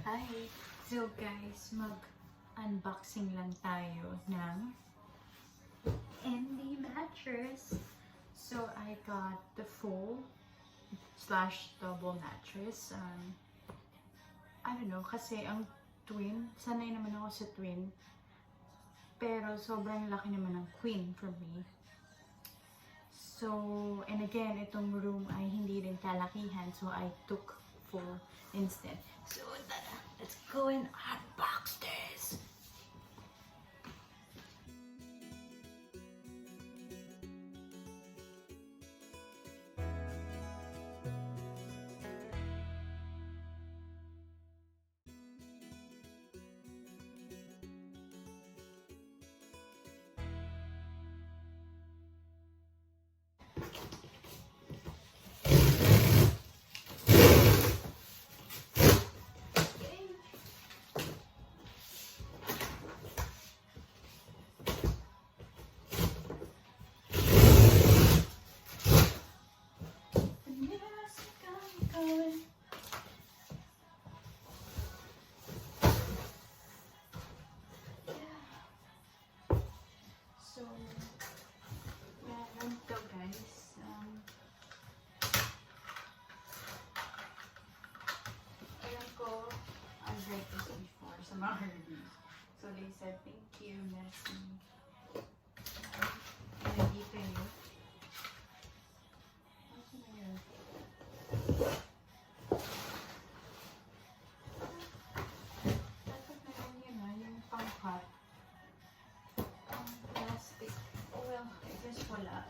Hi! So guys, mag-unboxing lang tayo ng MD mattress. So I got the full / double mattress. I don't know, kasi ang twin, sanay naman ako sa twin. Pero sobrang laki naman ng queen for me. So, and again, itong room ay hindi rin kalakihan. So I took full instead. So, tara, let's go and unbox this! So, meron to guys. Alam ko, I've read this before sa mga reviews. So, they said, thank you, merci. And dito yun. Ano na yun? Dapat meron yun yung pang-hot. Plastic. Oh well, I guess wala.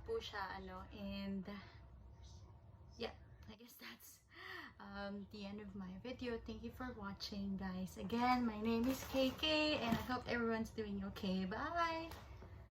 Po siya, and yeah, I guess that's the end of my video. Thank you for watching, guys. Again, my name is KK, and I hope everyone's doing okay. Bye!